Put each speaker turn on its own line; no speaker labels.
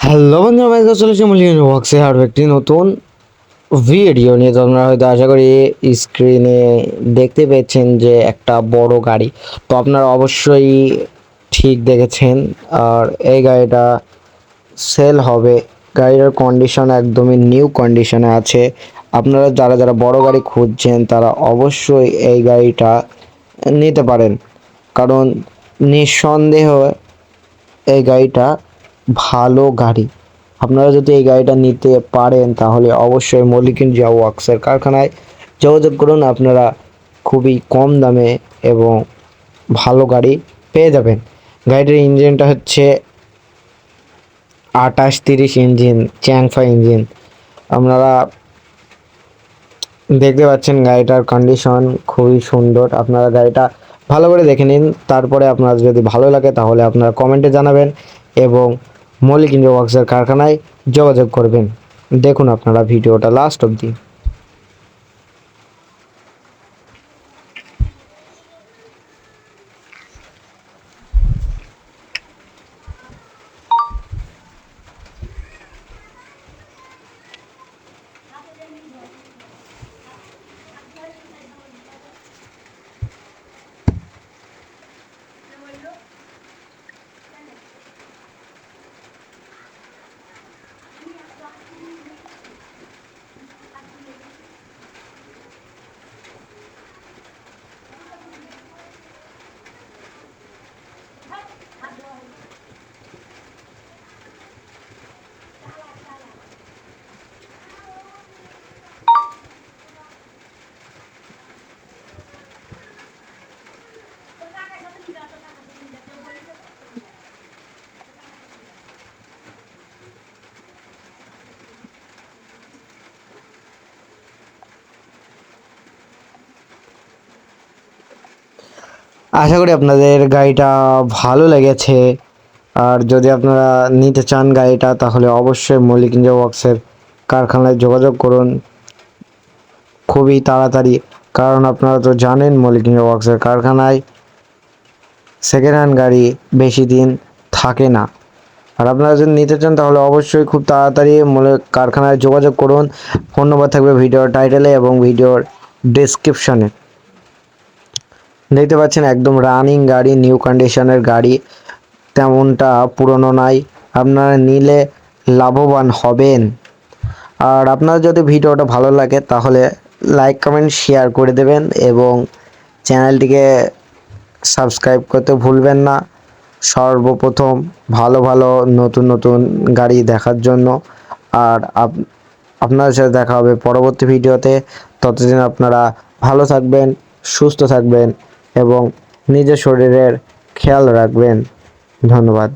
Hello বন্ধুরা, আমি চলে এসেছি মূল্যায়ন বক্সে আরও একটি নতুন ভিডিও নিয়ে। তো আপনারা হয়তো আশা করি স্ক্রিনে দেখতে পেয়েছেন যে একটা বড় গাড়ি। তো আপনারা অবশ্যই ঠিক দেখেছেন। আর এই গাড়িটা সেল হবে। গাড়িটার কন্ডিশন একদমই নিউ কন্ডিশনে আছে। আপনারা যারা যারা বড় গাড়ি খুঁজছেন তারা অবশ্যই এই গাড়িটা নিতে পারেন, কারণ নিঃসন্দেহ এই গাড়িটা ভালো গাড়ি। আপনারা যদি এই গাড়িটা নিতে পারেন তাহলে অবশ্যই মল্লিক ইন্ডিয়া ওয়ার্কসের কারখানায় যোগাযোগ করুন। আপনারা খুবই কম দামে এবং ভালো গাড়ি পেয়ে যাবেন। গাড়িটির ইঞ্জিনটা হচ্ছে 28-30 ইঞ্জিন, চ্যাংফা ইঞ্জিন। আপনারা দেখতে পাচ্ছেন গাড়িটার কন্ডিশন খুবই সুন্দর। আপনারা গাড়িটা ভালো করে দেখে নিন, তারপরে আপনার যদি ভালো লাগে তাহলে আপনারা কমেন্টে জানাবেন এবং মল্লিক ইন্ডিয়া ওয়ার্কসের কারখানায় যোগাযোগ করবেন। দেখুন আপনারা ভিডিওটা লাস্ট অবধি। আশা করি আপনাদের গাড়িটা ভালো লেগেছে। আর যদি আপনারা নিতে চান গাড়িটা তাহলে অবশ্যই মল্লিক ইন্ডিয়া ওয়ার্কসের কারখানায় যোগাযোগ করুন খুবই তাড়াতাড়ি, কারণ আপনারা তো জানেন মল্লিক ইন্ডিয়া ওয়ার্কসের কারখানায় সেকেন্ড হ্যান্ড গাড়ি বেশি দিন থাকে না। আর আপনারা যদি নিতে চান তাহলে অবশ্যই খুব তাড়াতাড়ি কারখানায় যোগাযোগ করুন। ফোন নম্বর থাকবে ভিডিওর টাইটেলে এবং ভিডিওর ডেসক্রিপশনে। দেখতে পাচ্ছেন একদম রানিং গাড়ি, নিউ কন্ডিশনের গাড়ি, তেমনটা পুরনো নাই। আপনারা নিলে লাভবান হবেন। আর আপনার যদি ভিডিওটা ভালো লাগে তাহলে লাইক কমেন্ট শেয়ার করে দেবেন এবং চ্যানেলটিকে সাবস্ক্রাইব করতে ভুলবেন না, সর্বপ্রথম ভালো ভালো নতুন নতুন গাড়ি দেখার জন্য। আর আপনাদের সাথে দেখা হবে পরবর্তী ভিডিওতে। ততদিন আপনারা ভালো থাকবেন, সুস্থ থাকবেন এবং নিজের শরীরের খেয়াল রাখবেন। ধন্যবাদ।